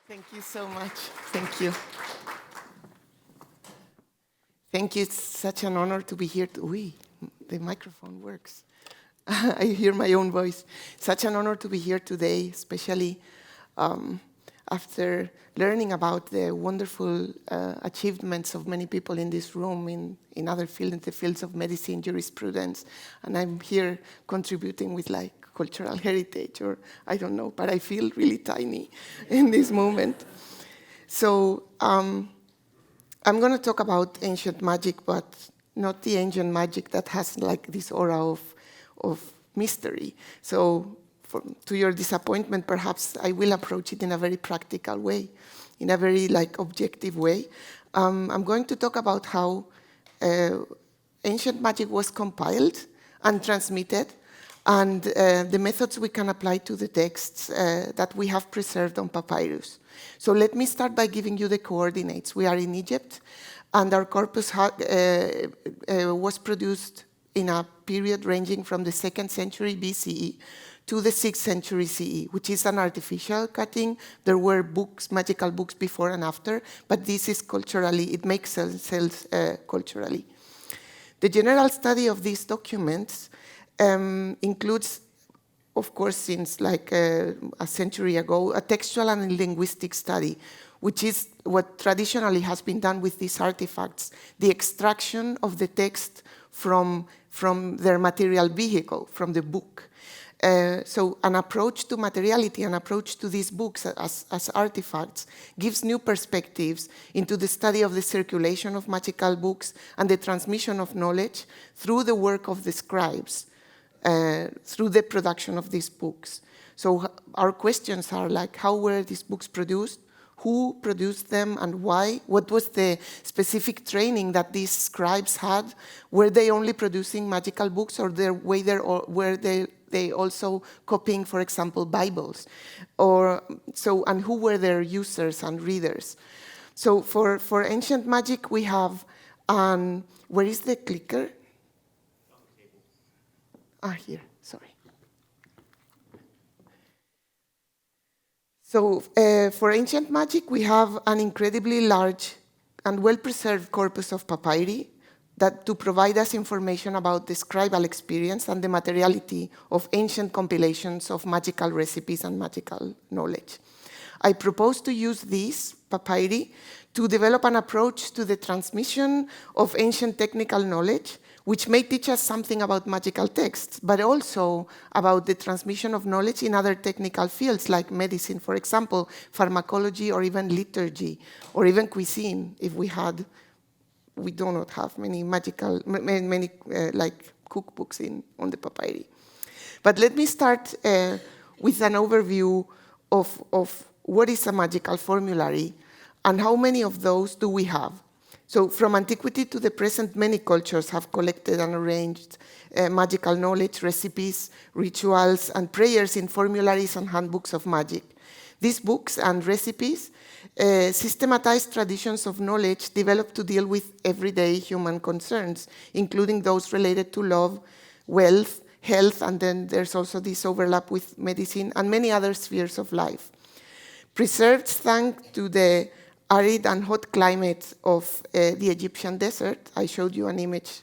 Thank you so much. Thank you. Thank you. It's such an honor to be here. The microphone works. I hear my own voice. Such an honor to be here today, especially after learning about the wonderful achievements of many people in this room in other fields, in the fields of medicine, jurisprudence, and I'm here contributing with cultural heritage, or I don't know, but I feel really tiny in this moment. So I'm going to talk about ancient magic, but not the ancient magic that has this aura of mystery. So to your disappointment, perhaps I will approach it in a very practical way, in a very objective way. I'm going to talk about how ancient magic was compiled and transmitted, and the methods we can apply to the texts that we have preserved on papyrus. So let me start by giving you the coordinates. We are in Egypt, and our corpus was produced in a period ranging from the 2nd century BCE to the 6th century CE, which is an artificial cutting. There were books, magical books before and after, but this is culturally, it makes sense culturally. The general study of these documents includes, of course, since a century ago, a textual and linguistic study, which is what traditionally has been done with these artifacts, the extraction of the text from their material vehicle, from the book. So an approach to materiality, an approach to these books as artifacts, gives new perspectives into the study of the circulation of magical books and the transmission of knowledge through the work of the scribes, through the production of these books. So our questions are how were these books produced? Who produced them and why? What was the specific training that these scribes had? Were they only producing magical books, or were they also copying, for example, Bibles? And who were their users and readers? So for ancient magic, we have, where is the clicker? Here, sorry. So for ancient magic, we have an incredibly large and well-preserved corpus of papyri to provide us information about the scribal experience and the materiality of ancient compilations of magical recipes and magical knowledge. I propose to use these papyri to develop an approach to the transmission of ancient technical knowledge, which may teach us something about magical texts, but also about the transmission of knowledge in other technical fields like medicine, for example, pharmacology, or even liturgy, or even cuisine, if we do not have many cookbooks on the papyri. But let me start with an overview of what is a magical formulary and how many of those do we have. So from antiquity to the present, many cultures have collected and arranged magical knowledge, recipes, rituals, and prayers in formularies and handbooks of magic. These books and recipes systematize traditions of knowledge developed to deal with everyday human concerns, including those related to love, wealth, health, and then there's also this overlap with medicine and many other spheres of life. Preserved thanks to the arid and hot climate of the Egyptian desert. I showed you an image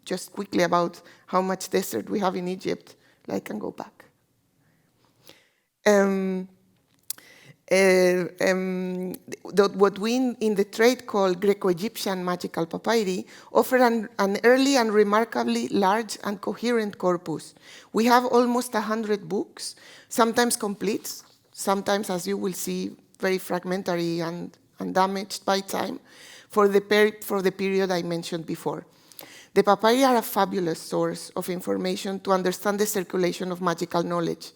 just quickly about how much desert we have in Egypt. I can go back. What we in the trade call Greco-Egyptian magical papyri offer an early and remarkably large and coherent corpus. We have almost 100 books, sometimes complete, sometimes, as you will see, very fragmentary and damaged by time, for the period I mentioned before. The papyri are a fabulous source of information to understand the circulation of magical knowledge.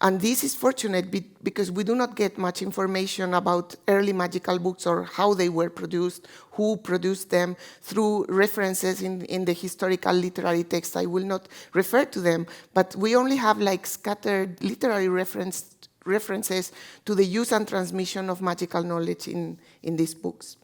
And this is fortunate because we do not get much information about early magical books or how they were produced, who produced them, through references in the historical literary text. I will not refer to them, but we only have scattered literary references to the use and transmission of magical knowledge in these books.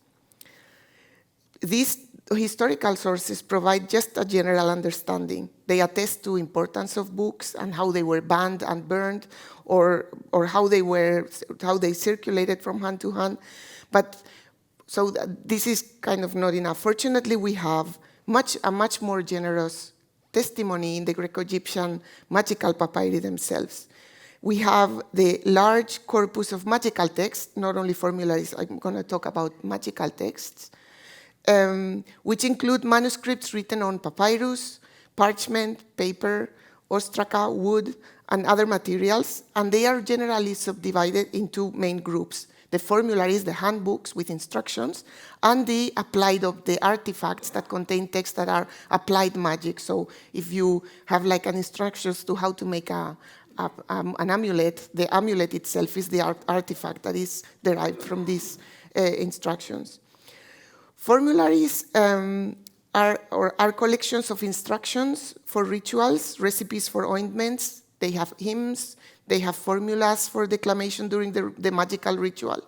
These historical sources provide just a general understanding. They attest to importance of books and how they were banned and burned, or how they circulated from hand to hand. But so this is kind of not enough. Fortunately, we have a much more generous testimony in the Greco-Egyptian magical papyri themselves. We have the large corpus of magical texts, not only formularies. I'm going to talk about magical texts, which include manuscripts written on papyrus, parchment, paper, ostraca, wood, and other materials, and they are generally subdivided into main groups. The formularies, the handbooks with instructions, and the artifacts that contain texts that are applied magic. So if you have like an instructions to how to make an amulet, the amulet itself is the artifact that is derived from these instructions. Formularies are collections of instructions for rituals, recipes for ointments. They have hymns, they have formulas for declamation during the magical ritual.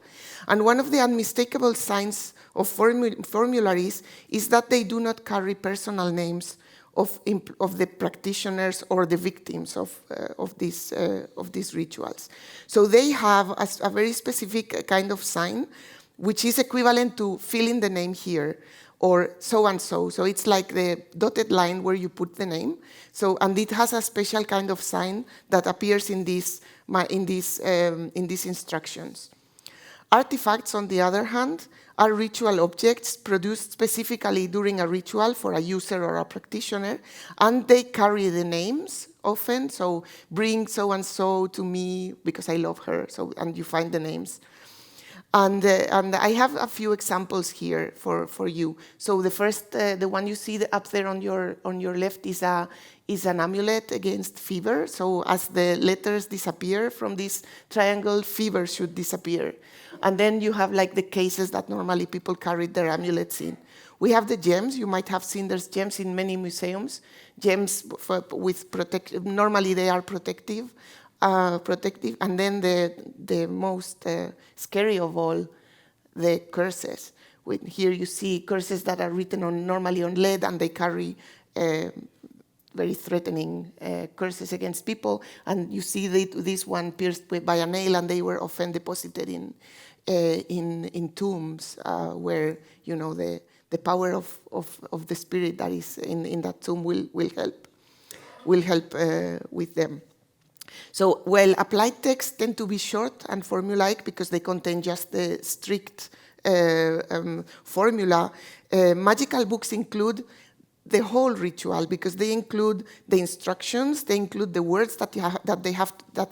And one of the unmistakable signs of formularies is that they do not carry personal names of the practitioners or the victims of these rituals. So they have a very specific kind of sign, which is equivalent to fill in the name here, or so-and-so. So it's like the dotted line where you put the name. So, and it has a special kind of sign that appears in these instructions. Artifacts, on the other hand, are ritual objects produced specifically during a ritual for a user or a practitioner, and they carry the names often. So bring so-and-so to me because I love her. So, and you find the names. And I have a few examples here for you. So the first, the one you see up there on your left is an amulet against fever. So as the letters disappear from this triangle, fever should disappear. And then you have like the cases that normally people carry their amulets in. We have the gems. You might have seen there's gems in many museums. Gems normally they are protective. And then the most scary of all, the curses. Here you see curses that are written normally on lead, and they carry very threatening curses against people. And you see this one pierced by a nail, and they were often deposited in tombs where the power of the spirit that is in that tomb will help with them. So, well, applied texts tend to be short and formulaic because they contain just the strict formula. Magical books include the whole ritual because they include the instructions, they include the words that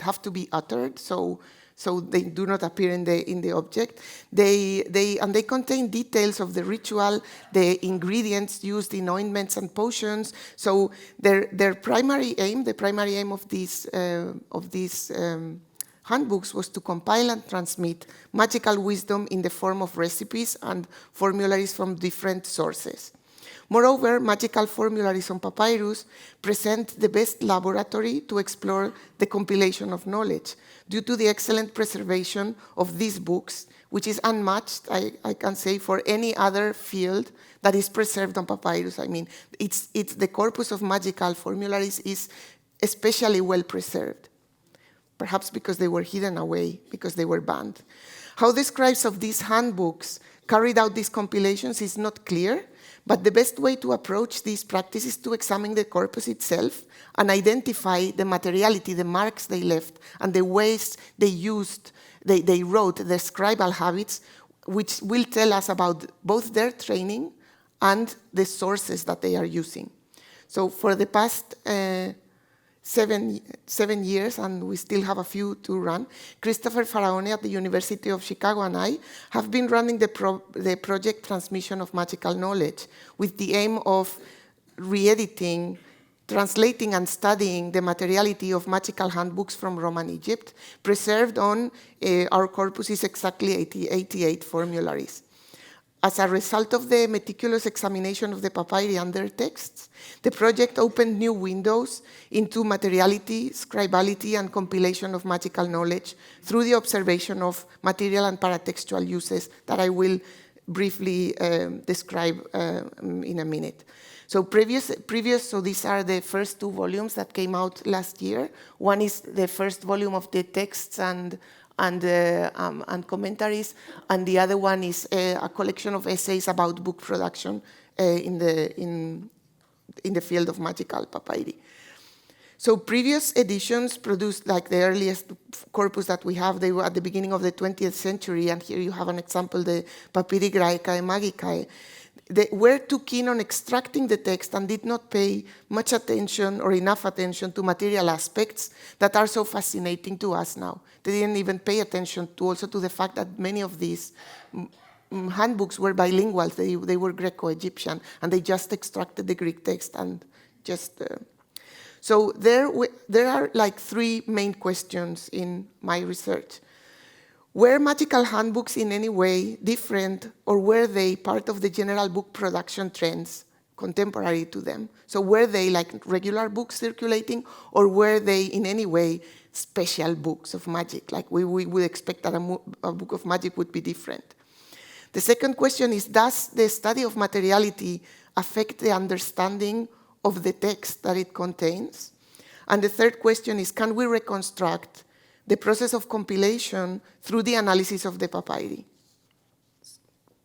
have to be uttered. So they do not appear in the object. They contain details of the ritual, the ingredients used in ointments and potions. So their primary aim, of these handbooks was to compile and transmit magical wisdom in the form of recipes and formularies from different sources. Moreover, magical formularies on papyrus present the best laboratory to explore the compilation of knowledge. Due to the excellent preservation of these books, which is unmatched, I can say, for any other field that is preserved on papyrus. I mean, it's the corpus of magical formularies is especially well preserved, perhaps because they were hidden away, because they were banned. How the scribes of these handbooks carried out these compilations is not clear, but the best way to approach this practice is to examine the corpus itself and identify the materiality, the marks they left, and the ways they wrote, their scribal habits, which will tell us about both their training and the sources that they are using. So for the past 7 years, and we still have a few to run, Christopher Faraone at the University of Chicago and I have been running the project Transmission of Magical Knowledge with the aim of re-editing, translating and studying the materiality of magical handbooks from Roman Egypt, preserved on our corpus is exactly 88 formularies. As a result of the meticulous examination of the papyri and their texts, the project opened new windows into materiality, scribality, and compilation of magical knowledge through the observation of material and paratextual uses that I will briefly describe in a minute. So so these are the first 2 volumes that came out last year. One is the first volume of the texts and commentaries, and the other one is a collection of essays about book production in the field of magical papyri. So previous editions produced, like the earliest corpus that we have, they were at the beginning of the 20th century, and here you have an example, the Papyri Graecae Magicae. They were too keen on extracting the text and did not pay much attention or enough attention to material aspects that are so fascinating to us now. They didn't even pay attention also to the fact that many of these handbooks were bilingual. They were Greco-Egyptian, and they just extracted the Greek text and just... So there are like 3 main questions in my research. Were magical handbooks in any way different, or were they part of the general book production trends contemporary to them? So were they like regular books circulating, or were they in any way special books of magic? Like we would expect that a book of magic would be different. The second question is, does the study of materiality affect the understanding of the text that it contains? And the third question is, can we reconstruct the process of compilation through the analysis of the papyri?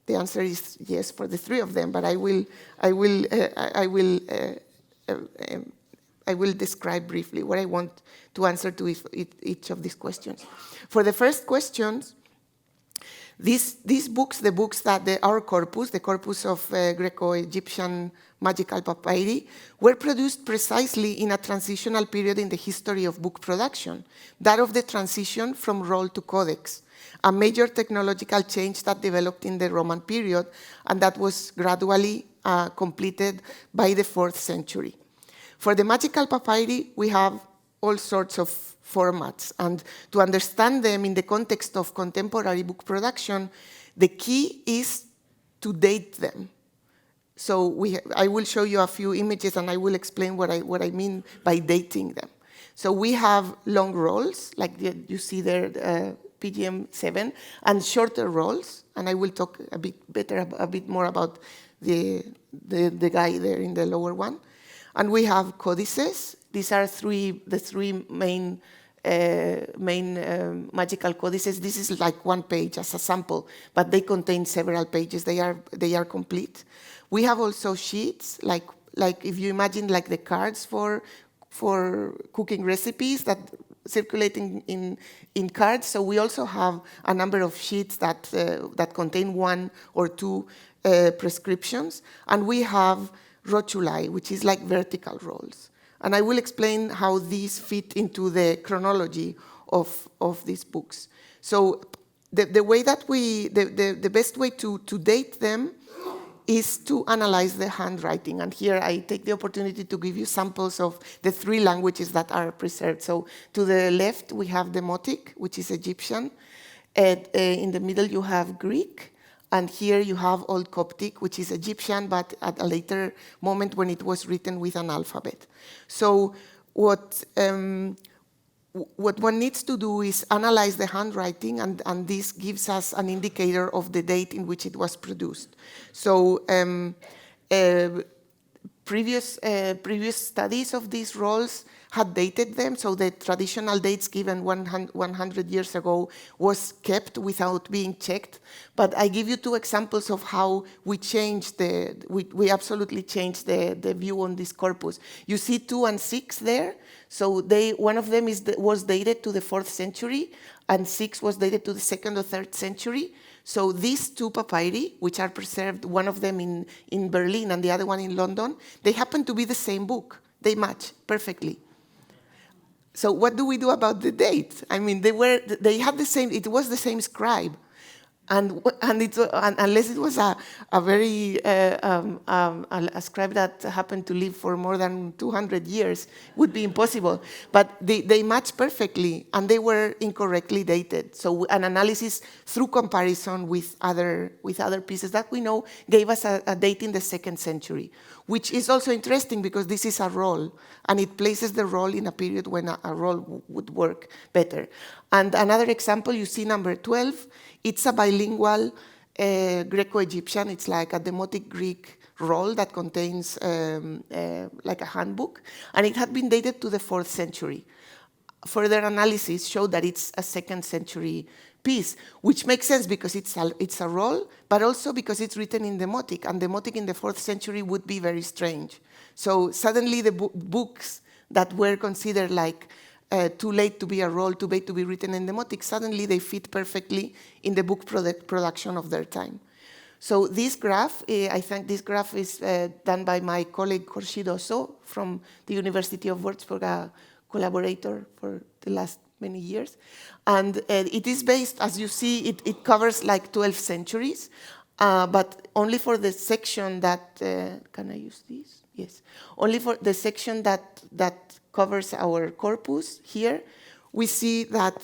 The answer is yes for the 3 of them, but I will describe briefly what I want to answer to each of these questions. For the first questions, these books, the books that our corpus, the corpus of Greco-Egyptian magical papyri, were produced precisely in a transitional period in the history of book production, that of the transition from roll to codex, a major technological change that developed in the Roman period and that was gradually completed by the 4th century. For the magical papyri, we have all sorts of formats, and to understand them in the context of contemporary book production, the key is to date them. So I will show you a few images, and I will explain what I mean by dating them. So we have long rolls, like you see there, PGM7, and shorter rolls, and I will talk a bit more about the guy there in the lower one. And we have codices. These are the three main magical codices. This is like 1 page as a sample, but they contain several pages. They are complete. We have also sheets, like if you imagine like the cards for cooking recipes that circulating in cards. So we also have a number of sheets that contain 1 or 2 prescriptions, and we have rotuli, which is like vertical rolls. And I will explain how these fit into the chronology of these books. So the way that the best way to date them is to analyze the handwriting. And here I take the opportunity to give you samples of the 3 languages that are preserved. So to the left, we have Demotic, which is Egyptian. In the middle, you have Greek. And here you have Old Coptic, which is Egyptian, but at a later moment when it was written with an alphabet. So what one needs to do is analyze the handwriting, and this gives us an indicator of the date in which it was produced. So previous studies of these rolls had dated them, so the traditional dates given 100 years ago was kept without being checked. But I give you 2 examples of how we changed we absolutely changed the view on this corpus. You see 2 and 6 there. So one of them was dated to the 4th century, and 6 was dated to the 2nd or 3rd century. So these 2 papyri, which are preserved, one of them in Berlin and the other one in London, they happen to be the same book. They match perfectly. So what do we do about the date? I mean, they had the same. It was the same scribe, and unless it was a very a scribe that happened to live for more than 200 years, would be impossible. But they match perfectly, and they were incorrectly dated. So an analysis through comparison with other pieces that we know gave us a date in the 2nd century, which is also interesting because this is a roll, and it places the roll in a period when a roll would work better. And another example, you see number 12, it's a bilingual Greco-Egyptian. It's like a demotic Greek roll that contains like a handbook, and it had been dated to the 4th century. Further analysis showed that it's a 2nd century piece, which makes sense because it's a roll, but also because it's written in demotic, and demotic in the 4th century would be very strange. So suddenly the books that were considered like too late to be a roll, too late to be written in demotic, suddenly they fit perfectly in the book production of their time. So this graph, I think this graph is done by my colleague Khurshid Osso from the University of Würzburg, a collaborator for the last many years. And it is based, as you see, it covers like 12 centuries, but only for the section that, can I use this? Yes. Only for the section that covers our corpus here, we see that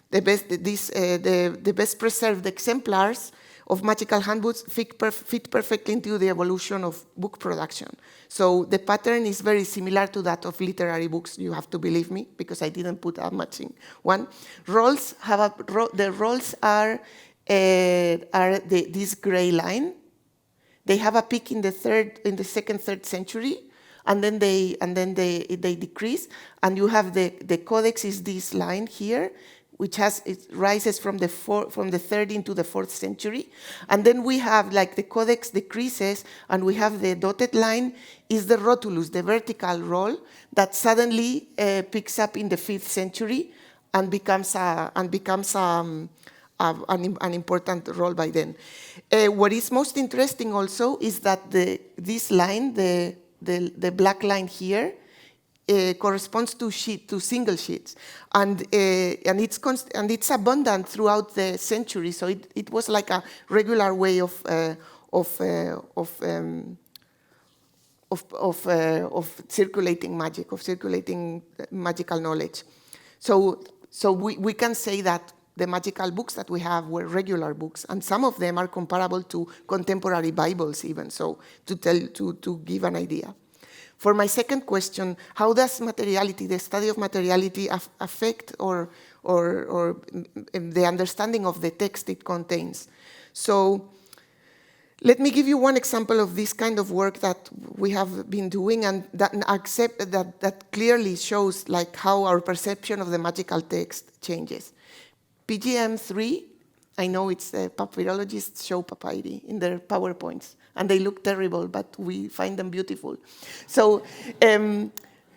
the best preserved exemplars of magical handbooks fit perfectly into the evolution of book production. So the pattern is very similar to that of literary books, you have to believe me, because I didn't put that much in one. Rolls have the rolls are this gray line. They have a peak in the 2nd, 3rd century, and then they decrease. And you have the codex is this line here, which it rises from the 3rd into the 4th century. And then we have like the codex decreases, and we have the dotted line is the rotulus, the vertical roll that suddenly picks up in the 5th century and becomes an important roll by then. What is most interesting also is that this line, the black line here, corresponds to single sheets, and it's abundant throughout the century. So it was like a regular way of circulating magic, of circulating magical knowledge. So we can say that the magical books that we have were regular books, and some of them are comparable to contemporary Bibles even. So to give an idea. For my second question, how does materiality, the study of materiality, affect or the understanding of the text it contains? So let me give you one example of this kind of work that we have been doing, and that clearly shows like how our perception of the magical text changes. PGM3, I know it's the papyrologists show papyri in their PowerPoints, and they look terrible, but we find them beautiful. So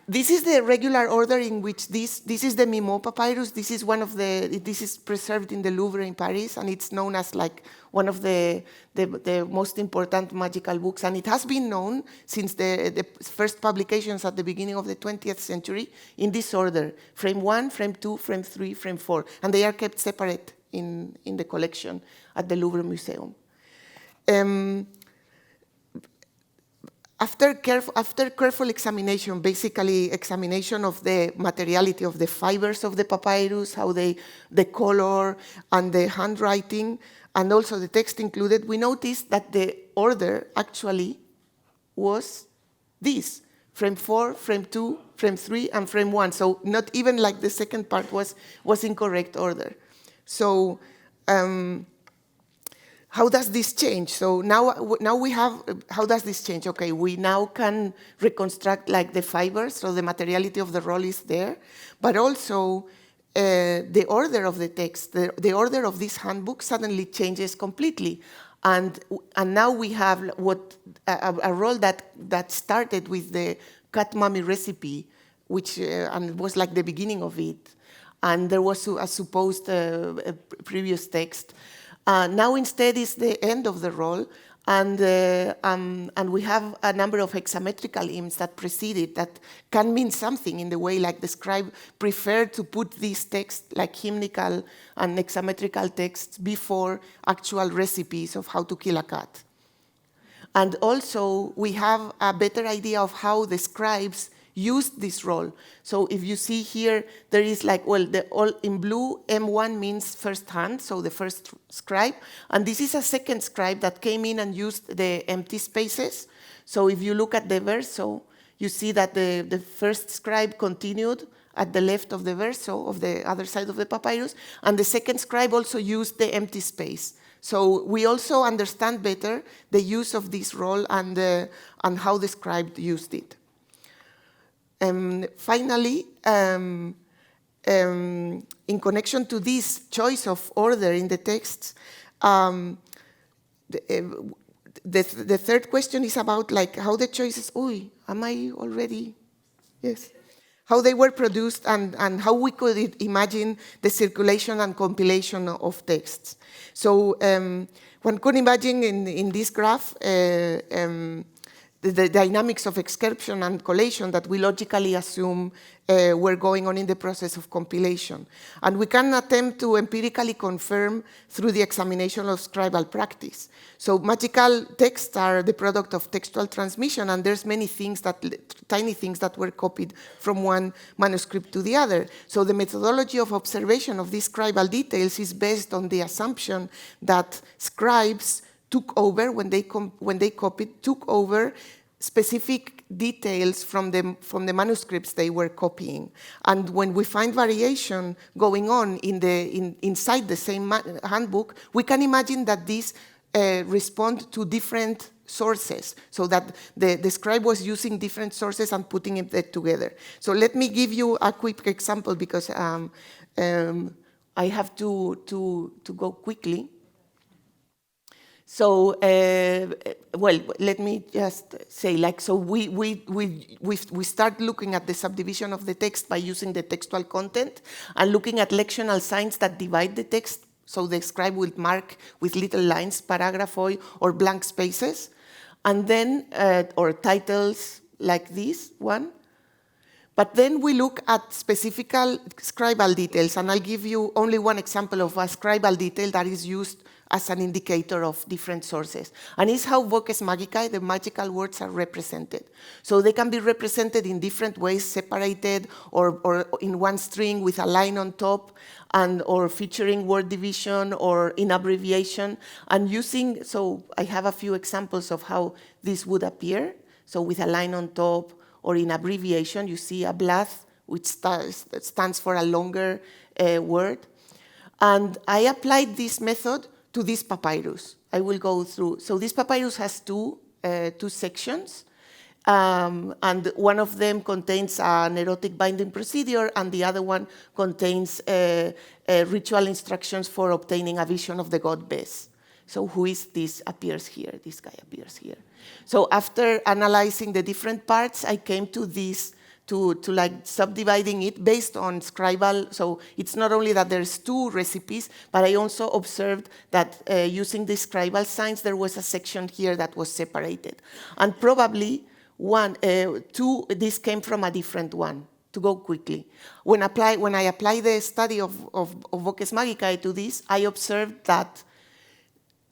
this is the regular order in which this is the Mimot papyrus. This is preserved in the Louvre in Paris, and it's known as like one of the most important magical books. And it has been known since the first publications at the beginning of the 20th century in this order: frame 1, frame 2, frame 3, frame 4. And they are kept separate in the collection at the Louvre Museum. After careful examination, basically examination of the materiality of the fibers of the papyrus, the color and the handwriting, and also the text included, we noticed that the order actually was this: frame 4, frame 2, frame 3, and frame 1. So not even like the second part was in correct order. So how does this change? So now we have, how does this change? Okay, we now can reconstruct like the fibers, so the materiality of the roll is there, but also the order of the text, the order of this handbook suddenly changes completely. And now we have a roll that started with the cat mummy recipe, which and was like the beginning of it. And there was a supposed previous text. Now instead is the end of the roll, and we have a number of hexametrical hymns that precede it that can mean something in the way like the scribe preferred to put these texts, like hymnical and hexametrical texts, before actual recipes of how to kill a cat. And also we have a better idea of how the scribes used this roll. So if you see here, there is like, well, in blue, M1 means first hand, so the first scribe. And this is a second scribe that came in and used the empty spaces. So if you look at the verso, you see that the first scribe continued at the left of the verso, of the other side of the papyrus, and the second scribe also used the empty space. So we also understand better the use of this role and how the scribe used it. Finally, in connection to this choice of order in the texts, the third question is about like how the choices, am I already? Yes. How they were produced and how we could imagine the circulation and compilation of texts. So one could imagine in this graph the dynamics of excerption and collation that we logically assume were going on in the process of compilation. And we can attempt to empirically confirm through the examination of scribal practice. So magical texts are the product of textual transmission, and there's many things tiny things that were copied from one manuscript to the other. So the methodology of observation of these scribal details is based on the assumption that scribes took over, when they copied, took over specific details from the manuscripts they were copying. And when we find variation going on inside the same handbook, we can imagine that these respond to different sources, so that the scribe was using different sources and putting it together. So let me give you a quick example, because I have to go quickly. So, well, let me just say, so we start looking at the subdivision of the text by using the textual content and looking at lectional signs that divide the text. So the scribe will mark with little lines, paragraph or blank spaces, and then, or titles like this one. But then we look at specific scribal details, and I'll give you only one example of a scribal detail that is used as an indicator of different sources. And it's how voces magicae, the magical words, are represented. So they can be represented in different ways, separated or in one string with a line on top, or featuring word division or in abbreviation. And using, so I have a few examples of how this would appear. So with a line on top or in abbreviation, you see a blath, which stands for a longer word. And I applied this method to this papyrus. I will go through. So this papyrus has two sections, and one of them contains an erotic binding procedure, and the other one contains ritual instructions for obtaining a vision of the god Bes. So who is this? Appears here. This guy appears here. So after analyzing the different parts, I came to this, to like subdividing it based on scribal. So it's not only that there's two recipes, but I also observed that using the scribal signs, there was a section here that was separated. And probably this came from a different one. To go quickly, when I apply the study of voces magicae to this, I observed that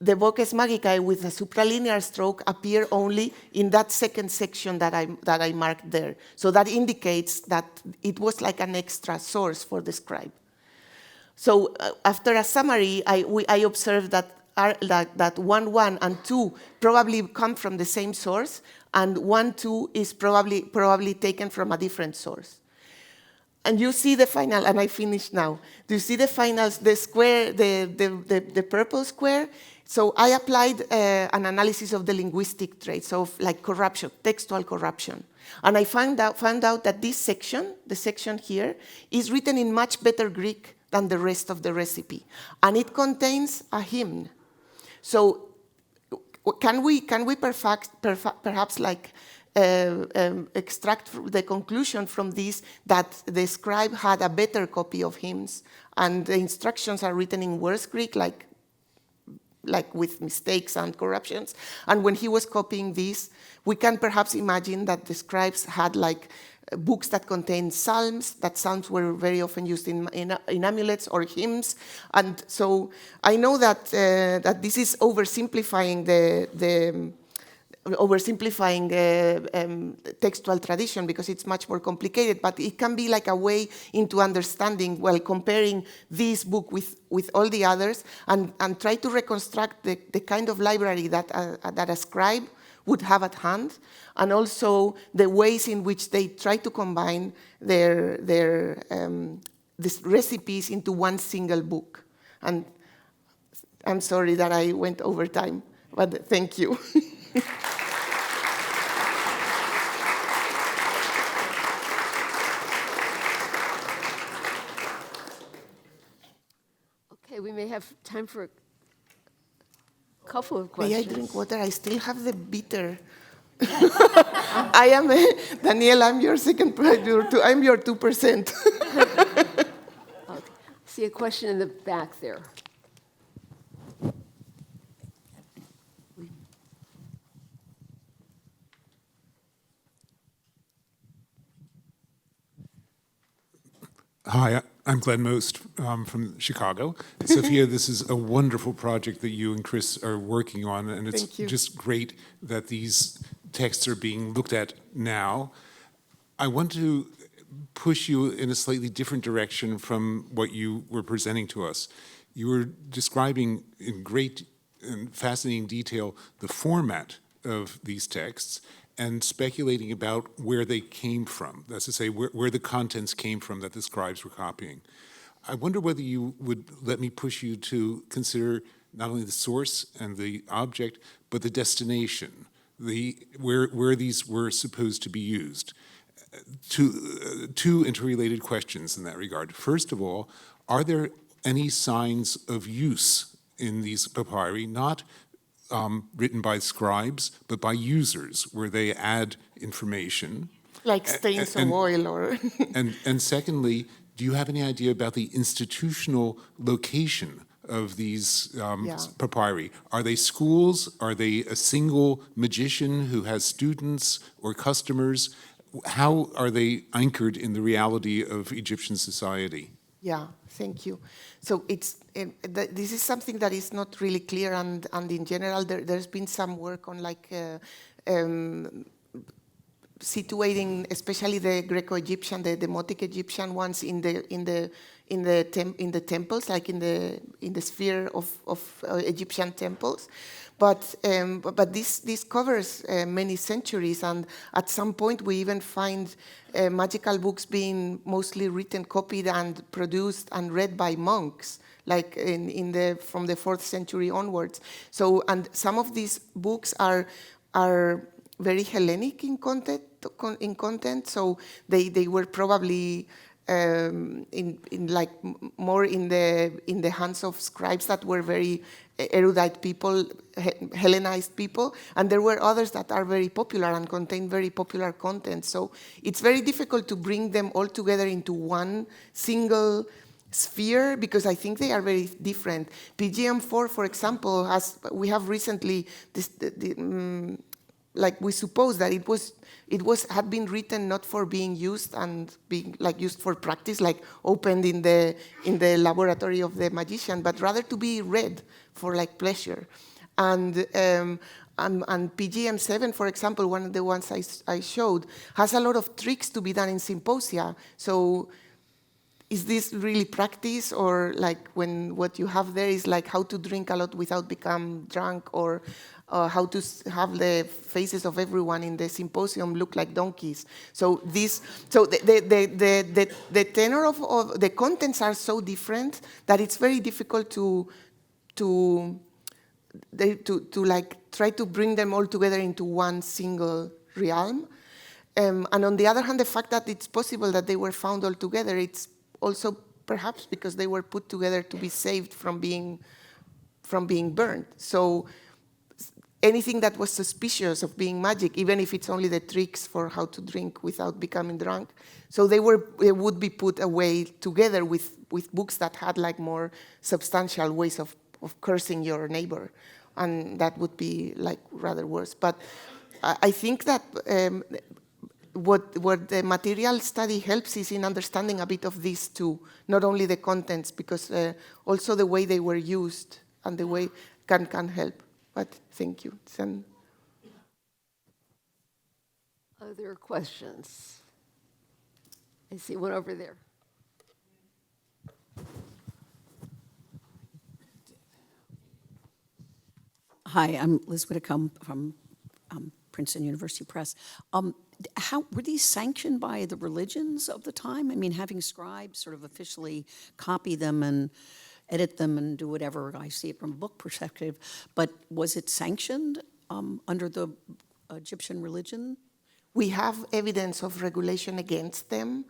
the voces magicae with a supralinear stroke appear only in that second section that I marked there. So that indicates that it was like an extra source for the scribe. So after a summary, I observed that 1.1 and 2 probably come from the same source, and 1.2 is probably taken from a different source. And you see the final, and I finish now. Do you see the finals, the square, the purple square? So I applied an analysis of the linguistic traits of like corruption, textual corruption. And I found out that this section, the section here, is written in much better Greek than the rest of the recipe. And it contains a hymn. So can we perhaps like extract the conclusion from this that the scribe had a better copy of hymns, and the instructions are written in worse Greek, like with mistakes and corruptions. And when he was copying this, we can perhaps imagine that the scribes had like books that contain psalms, that psalms were very often used in amulets or hymns. And so I know that this is oversimplifying textual tradition, because it's much more complicated, but it can be like a way into understanding, well, comparing this book with all the others, and try to reconstruct the kind of library that a scribe would have at hand, and also the ways in which they try to combine these recipes into one single book. And I'm sorry that I went over time, but thank you. Okay, we may have time for a couple of May I questions. drink water? I still have the bitter. I am, Daniel, I'm your second, I'm your 2%. Okay. See a question in the back there. Hi, I'm Glenn Most from Chicago. Sofia, this is a wonderful project that you and Chris are working on, and it's just great that these texts are being looked at now. I want to push you in a slightly different direction from what you were presenting to us. You were describing in great and fascinating detail the format of these texts and speculating about where they came from. That's to say, where the contents came from that the scribes were copying. I wonder whether you would let me push you to consider not only the source and the object, but the destination, where these were supposed to be used. Two interrelated questions in that regard. First of all, are there any signs of use in these papyri, not written by scribes, but by users, where they add information? Like stains of oil or... and secondly, do you have any idea about the institutional location of these papyri? Are they schools? Are they a single magician who has students or customers? How are they anchored in the reality of Egyptian society? Yeah, thank you. So this is something that is not really clear, and in general, there's been some work on situating, especially the Greco-Egyptian, the demotic Egyptian ones in the temples, like in the sphere of Egyptian temples. But this covers many centuries, and at some point we even find magical books being mostly written, copied, and produced and read by monks, like from the 4th century onwards. So, and some of these books are very Hellenic in content. So they were probably more in the hands of scribes that were very erudite people, Hellenized people, and there were others that are very popular and contain very popular content. So it's very difficult to bring them all together into one single sphere, because I think they are very different. PGM4, for example, we have recently we suppose that it had been written not for being used and being used for practice, like opened in the laboratory of the magician, but rather to be read for pleasure. And PGM7, for example, one of the ones I showed, has a lot of tricks to be done in symposia. So is this really practice, or when what you have there is how to drink a lot without become drunk, or how to have the faces of everyone in the symposium look like donkeys? So the tenor of the contents are so different that it's very difficult to try to bring them all together into one single realm. And on the other hand, the fact that it's possible that they were found all together, it's also perhaps because they were put together to be saved from being burned. So anything that was suspicious of being magic, even if it's only the tricks for how to drink without becoming drunk, so they would be put away together with books that had more substantial ways of cursing your neighbor, and that would be rather worse. But I think that what the material study helps is in understanding a bit of these too, not only the contents, because also the way they were used and the way can help. But thank you. Other questions? I see one over there. Hi, I'm Liz Whitcomb from Princeton University Press. How were these sanctioned by the religions of the time? I mean, having scribes sort of officially copy them edit them and do whatever. I see it from a book perspective. But was it sanctioned under the Egyptian religion? We have evidence of regulation against them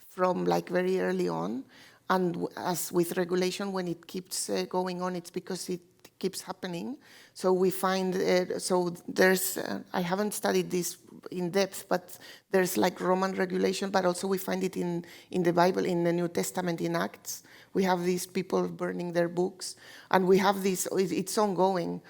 from like very early on. And as with regulation, when it keeps going on, it's because it keeps happening. So we find, so there's, I haven't studied this in depth, but there's like Roman regulation, but also we find it in the Bible, in the New Testament, in Acts. We have these people burning their books, and we have this, it's ongoing.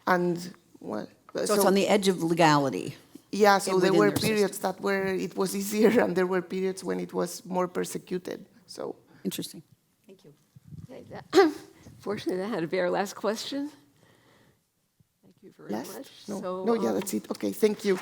And well, So it's on the edge of legality. Yeah, so there were their periods that were, it was easier, and there were periods when it was more persecuted, so. Interesting. Thank you. Okay, fortunately, that had to be our last question. Thank you very Last? much. No, So, no, yeah, that's it. Okay, thank you.